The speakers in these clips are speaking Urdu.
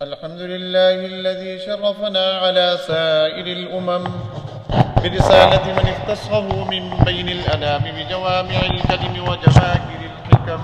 الحمد لله الذي شرفنا على سائر الأمم برسالة من اختصه من بين الأنام بجوامع الكلم وجواهر الحكم.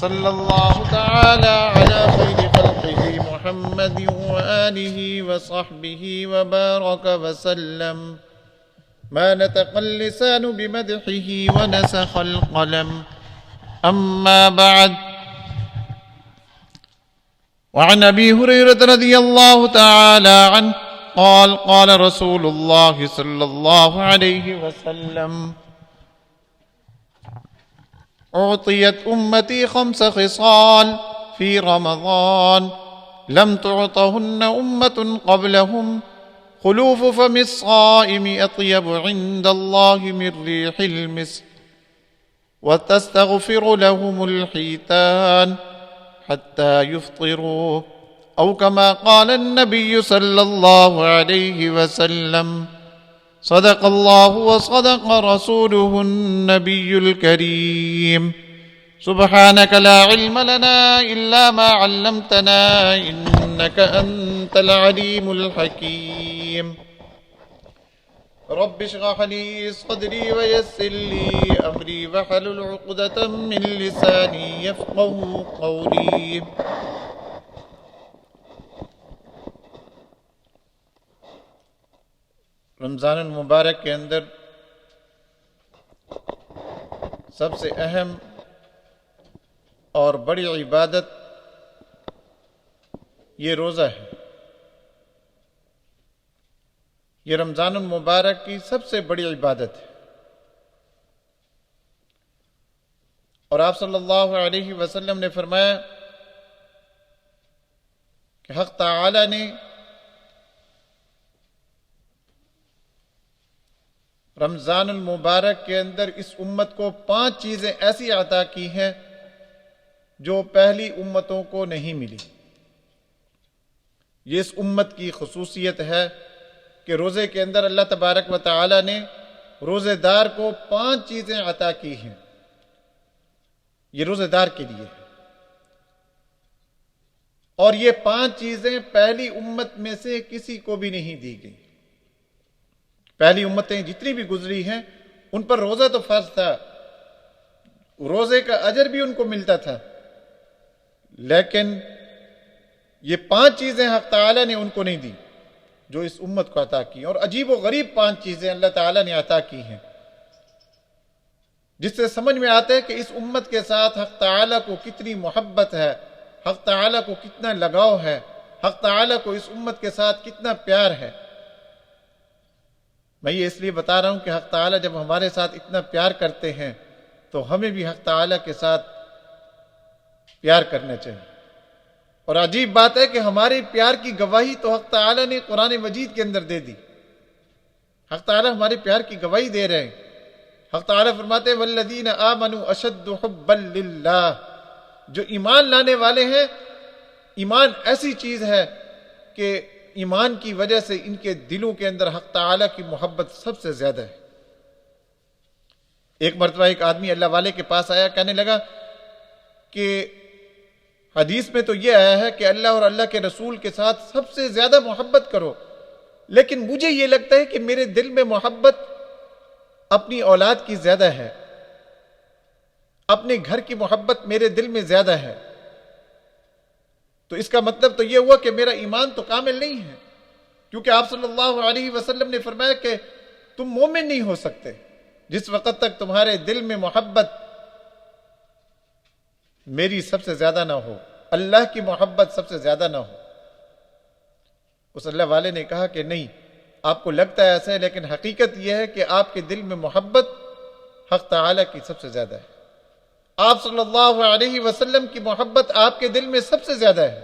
صلى الله تعالى على خير خلقه محمد وآله وصحبه وبارك وسلم. ما نطق اللسان بمدحه ونسخ القلم. أما بعد، وعن أبي هريرة رضي الله تعالى عنه قال قال رسول الله صلى الله عليه وسلم: أعطيت أمتي 5 خصال في رمضان لم تعطهن أمة قبلهم: خلوف فم الصائم أطيب عند الله من ريح المسك، وتستغفر لهم الحيتان حتى يفطروا، أو كما قال النبي صلى الله عليه وسلم. صدق الله وصدق رسوله النبي الكريم. سبحانك لا علم لنا إلا ما علمتنا إنك أنت العليم الحكيم. رب اشرح لي صدري ويسر لي أمري واحلل عقدة من لساني يفقهوا قولي. رمضان المبارک کے اندر سب سے اہم اور بڑی عبادت یہ روزہ ہے. یہ رمضان المبارک کی سب سے بڑی عبادت ہے. اور آپ صلی اللہ علیہ وسلم نے فرمایا کہ حق تعالی نے رمضان المبارک کے اندر اس امت کو 5 چیزیں ایسی عطا کی ہیں جو پہلی امتوں کو نہیں ملی. یہ اس امت کی خصوصیت ہے کہ روزے کے اندر اللہ تبارک و تعالی نے روزے دار کو 5 چیزیں عطا کی ہیں. یہ روزے دار کے لیے ہے. اور یہ 5 چیزیں پہلی امت میں سے کسی کو بھی نہیں دی گئی. پہلی امتیں جتنی بھی گزری ہیں ان پر روزہ تو فرض تھا، روزے کا اجر بھی ان کو ملتا تھا، لیکن یہ 5 چیزیں حق تعالی نے ان کو نہیں دی جو اس امت کو عطا کی. اور عجیب و غریب 5 چیزیں اللہ تعالی نے عطا کی ہیں جس سے سمجھ میں آتا ہے کہ اس امت کے ساتھ حق تعالی کو کتنی محبت ہے، حق تعالی کو کتنا لگاؤ ہے، حق تعالی کو اس امت کے ساتھ کتنا پیار ہے. میں یہ اس لیے بتا رہا ہوں کہ حق تعالی جب ہمارے ساتھ اتنا پیار کرتے ہیں تو ہمیں بھی حق تعالی کے ساتھ پیار کرنا چاہیے. اور عجیب بات ہے کہ ہمارے پیار کی گواہی تو حق تعالی نے قرآن مجید کے اندر دے دی. حق تعالی ہمارے پیار کی گواہی دے رہے ہیں. حق تعالی فرماتے ہیں والذین آمنوا اشد حبا للہ. جو ایمان لانے والے ہیں، ایمان ایسی چیز ہے کہ ایمان کی وجہ سے ان کے دلوں کے اندر حق تعالی کی محبت سب سے زیادہ ہے. ایک مرتبہ ایک آدمی اللہ والے کے پاس آیا، کہنے لگا کہ حدیث میں تو یہ آیا ہے کہ اللہ اور اللہ کے رسول کے ساتھ سب سے زیادہ محبت کرو، لیکن مجھے یہ لگتا ہے کہ میرے دل میں محبت اپنی اولاد کی زیادہ ہے، اپنے گھر کی محبت میرے دل میں زیادہ ہے. تو اس کا مطلب تو یہ ہوا کہ میرا ایمان تو کامل نہیں ہے، کیونکہ آپ صلی اللہ علیہ وسلم نے فرمایا کہ تم مومن نہیں ہو سکتے جس وقت تک تمہارے دل میں محبت میری سب سے زیادہ نہ ہو، اللہ کی محبت سب سے زیادہ نہ ہو. اس اللہ والے نے کہا کہ نہیں، آپ کو لگتا ہے ایسا ہے، لیکن حقیقت یہ ہے کہ آپ کے دل میں محبت حق تعالی کی سب سے زیادہ ہے. آپ صلی اللہ علیہ وسلم کی محبت آپ کے دل میں سب سے زیادہ ہے،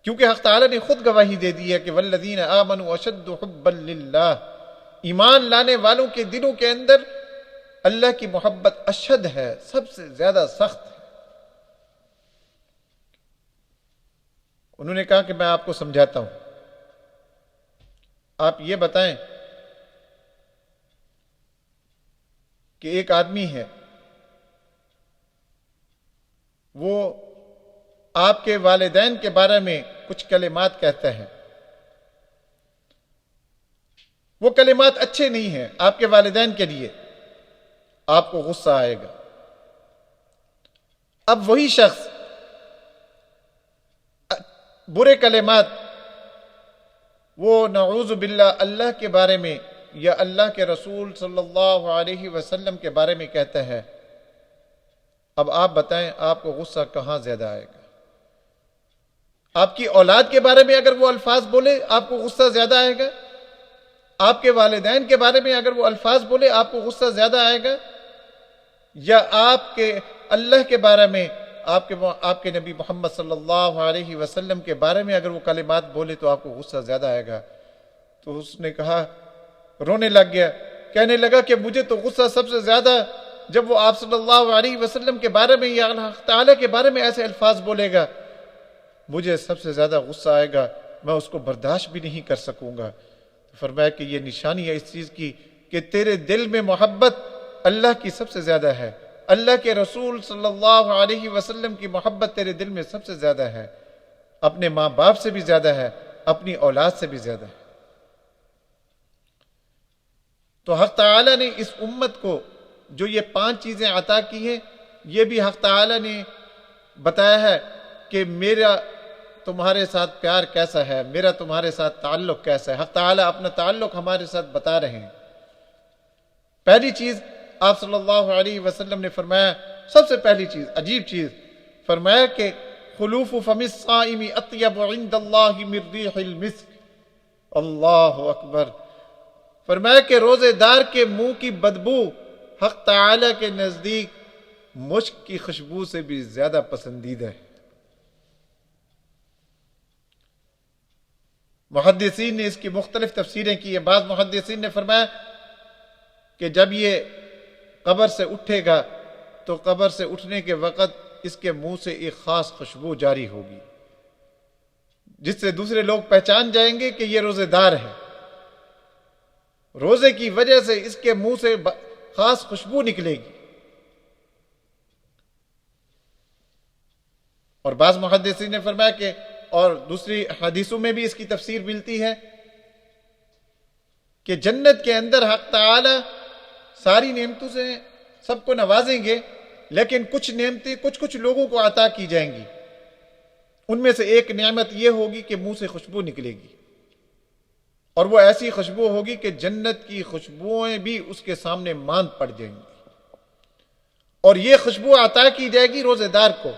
کیونکہ حق تعالی نے خود گواہی دے دی ہے کہ والذین آمنوا اشد حبا للہ. ایمان لانے والوں کے دلوں کے اندر اللہ کی محبت اشد ہے، سب سے زیادہ سخت ہے. انہوں نے کہا کہ میں آپ کو سمجھاتا ہوں. آپ یہ بتائیں کہ ایک آدمی ہے، وہ آپ کے والدین کے بارے میں کچھ کلمات کہتا ہے، وہ کلمات اچھے نہیں ہیں آپ کے والدین کے لیے، آپ کو غصہ آئے گا۔ اب وہی شخص برے کلمات وہ نعوذ باللہ اللہ کے بارے میں یا اللہ کے رسول صلی اللہ علیہ وسلم کے بارے میں کہتا ہے، اب آپ بتائیں آپ کو غصہ کہاں زیادہ آئے گا؟ آپ کی اولاد کے بارے میں اگر وہ الفاظ بولے آپ کو غصہ زیادہ آئے گا؟ آپ کے والدین کے بارے میں اگر وہ الفاظ بولے آپ کو غصہ زیادہ آئے گا؟ یا آپ کے اللہ کے بارے میں آپ کے نبی محمد صلی اللہ علیہ وسلم کے بارے میں اگر وہ کلمات بولے تو آپ کو غصہ زیادہ آئے گا؟ تو اس نے کہا، رونے لگ گیا، کہنے لگا کہ مجھے تو غصہ سب سے زیادہ جب وہ آپ صلی اللہ علیہ وسلم کے بارے میں یا اللہ تعالیٰ کے بارے میں ایسے الفاظ بولے گا، مجھے سب سے زیادہ غصہ آئے گا، میں اس کو برداشت بھی نہیں کر سکوں گا۔ فرمایا کہ یہ نشانی ہے اس چیز کی کہ تیرے دل میں محبت اللہ کی سب سے زیادہ ہے، اللہ کے رسول صلی اللہ علیہ وسلم کی محبت تیرے دل میں سب سے زیادہ ہے، اپنے ماں باپ سے بھی زیادہ ہے، اپنی اولاد سے بھی زیادہ ہے۔ تو حق تعالیٰ نے اس امت کو جو یہ 5 چیزیں عطا کی ہیں، یہ بھی حق تعالیٰ نے بتایا ہے کہ میرا تمہارے ساتھ پیار کیسا ہے، میرا تمہارے ساتھ تعلق کیسا ہے۔ حق تعالیٰ اپنا تعلق ہمارے ساتھ بتا رہے ہیں۔ پہلی چیز آپ صلی اللہ علیہ وسلم نے فرمایا، سب سے پہلی چیز، عجیب چیز فرمایا کہ خلوف فم الصائم اطیب عند اللہ من ریح المسک۔ اللہ اکبر! فرمایا کہ روزے دار کے منہ کی بدبو حق تعالی کے نزدیک مشک کی خوشبو سے بھی زیادہ پسندیدہ ہے۔ محدثین نے اس کی مختلف تفسیریں کی ہیں۔ بعض محدثین نے فرمایا کہ جب یہ قبر سے اٹھے گا تو قبر سے اٹھنے کے وقت اس کے منہ سے ایک خاص خوشبو جاری ہوگی جس سے دوسرے لوگ پہچان جائیں گے کہ یہ روزے دار ہے۔ روزے کی وجہ سے اس کے منہ سے خاص خوشبو نکلے گی۔ اور بعض محدثین نے فرمایا کہ اور دوسری حدیثوں میں بھی اس کی تفسیر ملتی ہے کہ جنت کے اندر حق تعالی ساری نعمتوں سے سب کو نوازیں گے، لیکن کچھ نعمتیں کچھ لوگوں کو عطا کی جائیں گی۔ ان میں سے ایک نعمت یہ ہوگی کہ منہ سے خوشبو نکلے گی، اور وہ ایسی خوشبو ہوگی کہ جنت کی خوشبوئیں بھی اس کے سامنے ماند پڑ جائیں گی، اور یہ خوشبو عطا کی جائے گی روزے دار کو۔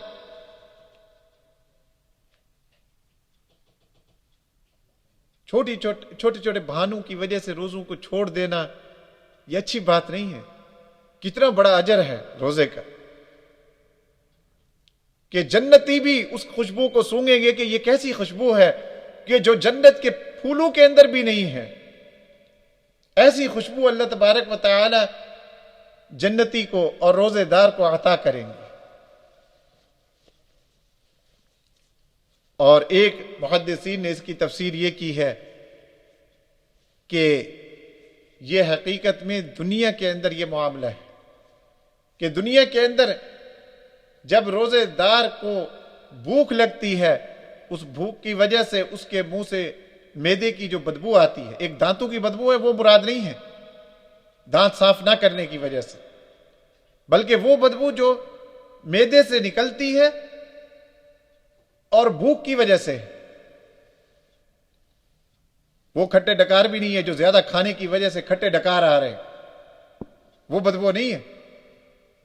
چھوٹے بہانوں کی وجہ سے روزوں کو چھوڑ دینا یہ اچھی بات نہیں ہے۔ کتنا بڑا اجر ہے روزے کا کہ جنتی بھی اس خوشبو کو سونگیں گے کہ یہ کیسی خوشبو ہے کہ جو جنت کے پھولوں کے اندر بھی نہیں ہے۔ ایسی خوشبو اللہ تبارک و تعالی جنتی کو اور روزے دار کو عطا کریں گے۔ اور ایک محدثین نے اس کی تفسیر یہ کی ہے کہ یہ حقیقت میں دنیا کے اندر یہ معاملہ ہے کہ دنیا کے اندر جب روزے دار کو بھوک لگتی ہے، اس بھوک کی وجہ سے اس کے منہ سے معدے کی جو بدبو آتی ہے، ایک دانتوں کی بدبو ہے، وہ مراد نہیں ہے دانت صاف نہ کرنے کی وجہ سے، بلکہ وہ بدبو جو معدے سے نکلتی ہے اور بھوک کی وجہ سے، وہ کھٹے ڈکار بھی نہیں ہے جو زیادہ کھانے کی وجہ سے کھٹے ڈکار آ رہے ہیں، وہ بدبو نہیں ہے،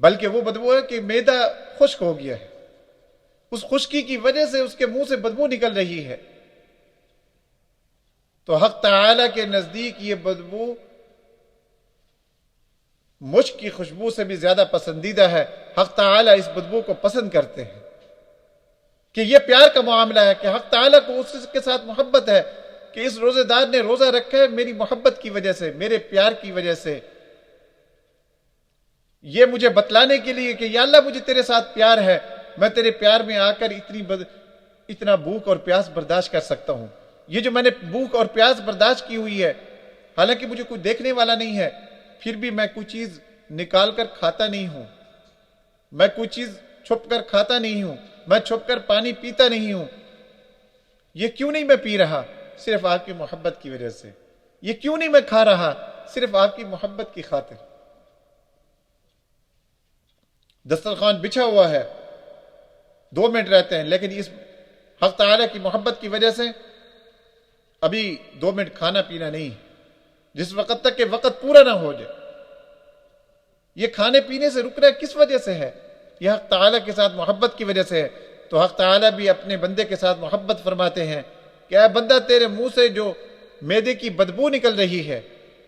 بلکہ وہ بدبو ہے کہ معدہ خشک ہو گیا ہے، اس خشکی کی وجہ سے اس کے منہ سے بدبو نکل رہی ہے۔ تو حق تعالی کے نزدیک یہ بدبو مشک کی خوشبو سے بھی زیادہ پسندیدہ ہے۔ حق تعالی اس بدبو کو پسند کرتے ہیں کہ یہ پیار کا معاملہ ہے کہ حق تعالی کو اس کے ساتھ محبت ہے کہ اس روزے دار نے روزہ رکھا ہے میری محبت کی وجہ سے، میرے پیار کی وجہ سے، یہ مجھے بتلانے کے لیے کہ یا اللہ مجھے تیرے ساتھ پیار ہے، میں تیرے پیار میں آ کر اتنا بھوک اور پیاس برداشت کر سکتا ہوں۔ یہ جو میں نے بھوک اور پیاس برداشت کی ہوئی ہے، حالانکہ مجھے کوئی دیکھنے والا نہیں ہے، پھر بھی میں کوئی چیز نکال کر کھاتا نہیں ہوں، میں کوئی چیز چھپ کر کھاتا نہیں ہوں، میں چھپ کر پانی پیتا نہیں ہوں۔ یہ کیوں نہیں میں پی رہا؟ صرف آپ کی محبت کی وجہ سے۔ یہ کیوں نہیں میں کھا رہا؟ صرف آپ کی محبت کی خاطر۔ دسترخوان بچھا ہوا ہے، 2 منٹ رہتے ہیں، لیکن اس حق تعالیٰ کی محبت کی وجہ سے ابھی 2 منٹ کھانا پینا نہیں، جس وقت تک کہ وقت پورا نہ ہو جائے۔ یہ کھانے پینے سے رک رہا ہے کس وجہ سے ہے؟ یہ حق تعالیٰ کے ساتھ محبت کی وجہ سے ہے۔ تو حق تعالیٰ بھی اپنے بندے کے ساتھ محبت فرماتے ہیں کہ اے بندہ، تیرے منہ سے جو معدے کی بدبو نکل رہی ہے،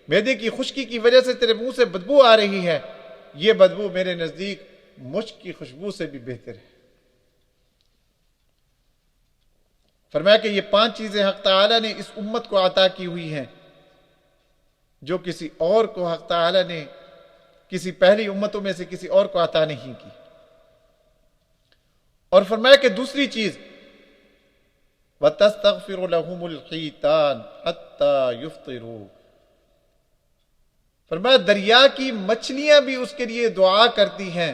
معدے کی خشکی کی وجہ سے تیرے منہ سے بدبو آ رہی ہے، یہ بدبو میرے نزدیک مشک کی خوشبو سے بھی بہتر ہے۔ فرمایا کہ یہ 5 چیزیں حق تعالیٰ نے اس امت کو عطا کی ہوئی ہیں جو کسی اور کو حق تعالیٰ نے کسی پہلی امتوں میں سے کسی اور کو عطا نہیں کی۔ اور فرمایا کہ دوسری چیز وَتَسْتَغْفِرُ لَهُمُ الْحِيتَانِ حَتَّى يُفْطِرُوا، فرمایا دریا کی مچھلیاں بھی اس کے لیے دعا کرتی ہیں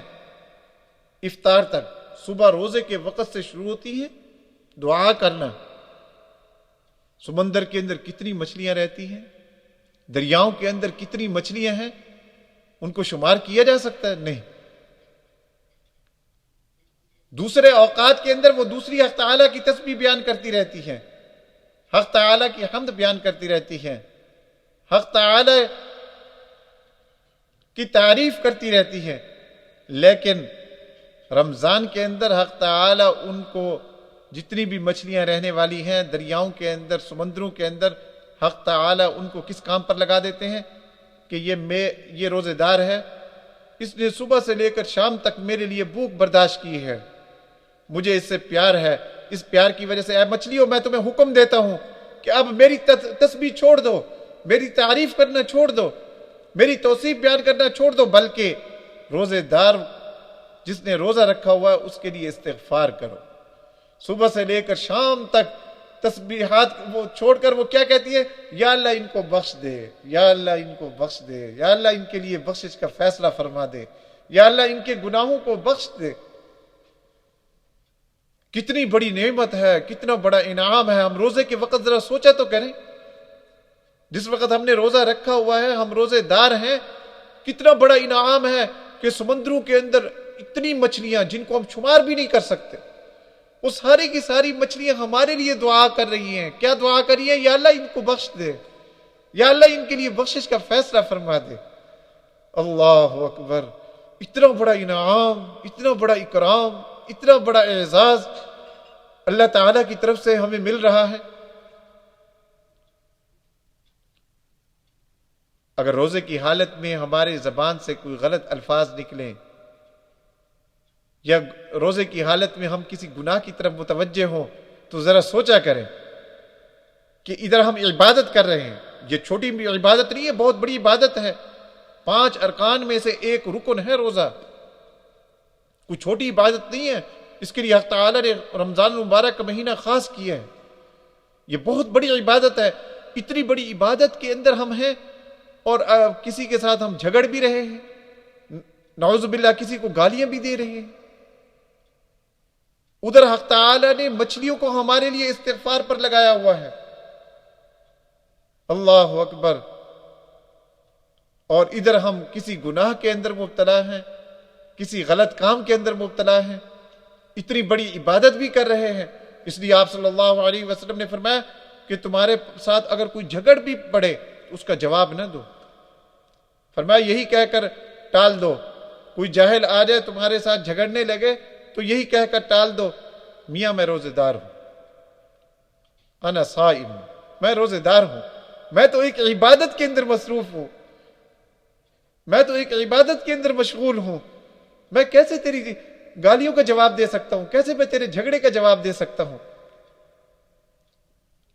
افطار تک۔ صبح روزے کے وقت سے شروع ہوتی ہے دعا کرنا۔ سمندر کے اندر کتنی مچھلیاں رہتی ہیں، دریاؤں کے اندر کتنی مچھلیاں ہیں، ان کو شمار کیا جا سکتا ہے؟ نہیں۔ دوسرے اوقات کے اندر وہ دوسری حق تعالیٰ کی تسبیح بیان کرتی رہتی ہیں، حق تعالیٰ کی حمد بیان کرتی رہتی ہیں، حق تعالیٰ کی تعریف کرتی رہتی ہے، لیکن رمضان کے اندر حق تعالیٰ ان کو جتنی بھی مچھلیاں رہنے والی ہیں دریاؤں کے اندر، سمندروں کے اندر، حق تعالیٰ ان کو کس کام پر لگا دیتے ہیں کہ یہ روزے دار ہے، اس نے صبح سے لے کر شام تک میرے لیے بھوک برداشت کی ہے، مجھے اس سے پیار ہے، اس پیار کی وجہ سے اے مچھلیوں میں تمہیں حکم دیتا ہوں کہ اب میری تسبیح چھوڑ دو، میری تعریف کرنا چھوڑ دو، میری توصیف بیان کرنا چھوڑ دو، بلکہ روزے دار جس نے روزہ رکھا ہوا ہے اس کے لیے استغفار کرو۔ صبح سے لے کر شام تک تسبیحات وہ چھوڑ کر وہ کیا کہتی ہے؟ یا اللہ ان کو بخش دے، یا اللہ ان کو بخش دے، یا اللہ ان کے لیے بخشش کا فیصلہ فرما دے، یا اللہ ان کے گناہوں کو بخش دے۔ کتنی بڑی نعمت ہے، کتنا بڑا انعام ہے۔ ہم روزے کے وقت ذرا سوچا تو کریں، جس وقت ہم نے روزہ رکھا ہوا ہے، ہم روزے دار ہیں، کتنا بڑا انعام ہے کہ سمندروں کے اندر اتنی مچھلیاں جن کو ہم شمار بھی نہیں کر سکتے، وہ ساری کی ساری مچھلیاں ہمارے لیے دعا کر رہی ہیں۔ کیا دعا کر رہی ہیں؟ یا اللہ ان کو بخش دے، یا اللہ ان کے لیے بخشش کا فیصلہ فرما دے۔ اللہ اکبر! اتنا بڑا انعام، اتنا بڑا اکرام، اتنا بڑا اعزاز اللہ تعالیٰ کی طرف سے ہمیں مل رہا ہے۔ اگر روزے کی حالت میں ہمارے زبان سے کوئی غلط الفاظ نکلیں، یا روزے کی حالت میں ہم کسی گناہ کی طرف متوجہ ہوں، تو ذرا سوچا کریں کہ ادھر ہم عبادت کر رہے ہیں، یہ چھوٹی بھی عبادت نہیں ہے، بہت بڑی عبادت ہے۔ 5 ارکان میں سے ایک رکن ہے روزہ، کوئی چھوٹی عبادت نہیں ہے۔ اس کے لیے حق تعالیٰ نے رمضان المبارک کا مہینہ خاص کیا ہے، یہ بہت بڑی عبادت ہے۔ اتنی بڑی عبادت کے اندر ہم ہیں اور کسی کے ساتھ ہم جھگڑ بھی رہے ہیں، نعوذ باللہ کسی کو گالیاں بھی دے رہے ہیں۔ ادھر حق تعالیٰ نے مچھلیوں کو ہمارے لیے استغفار پر لگایا ہوا ہے۔ اللہ اکبر! اور ادھر ہم کسی گناہ کے اندر مبتلا ہیں، کسی غلط کام کے اندر مبتلا ہیں، اتنی بڑی عبادت بھی کر رہے ہیں۔ اس لیے آپ صلی اللہ علیہ وسلم نے فرمایا کہ تمہارے ساتھ اگر کوئی جھگڑ بھی پڑے اس کا جواب نہ دو، فرمایا یہی کہہ کر ٹال دو۔ کوئی جاہل آ جائے تمہارے ساتھ جھگڑنے لگے تو یہی کہہ کر ٹال دو، میاں میں روزے دار ہوں، انا صائم، میں روزے دار ہوں، میں تو ایک عبادت کے اندر مصروف ہوں، میں تو ایک عبادت کے اندر مشغول ہوں، میں کیسے تیری گالیوں کا جواب دے سکتا ہوں، کیسے میں تیرے جھگڑے کا جواب دے سکتا ہوں۔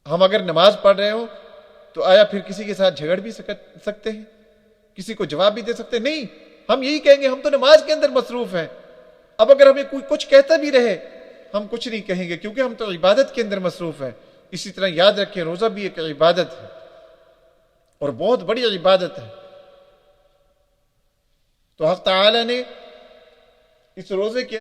ہم اگر نماز پڑھ رہے ہوں تو آیا پھر کسی کے ساتھ جھگڑ بھی سکتے ہیں، کسی کو جواب بھی دے سکتے ہیں؟ نہیں، ہم یہی کہیں گے ہم تو نماز کے اندر مصروف ہیں۔ اب اگر ہمیں کوئی کچھ کہتا بھی رہے ہم کچھ نہیں کہیں گے، کیونکہ ہم تو عبادت کے اندر مصروف ہیں۔ اسی طرح یاد رکھیں روزہ بھی ایک عبادت ہے اور بہت بڑی عبادت ہے۔ تو حق تعالی نے اس روزے کے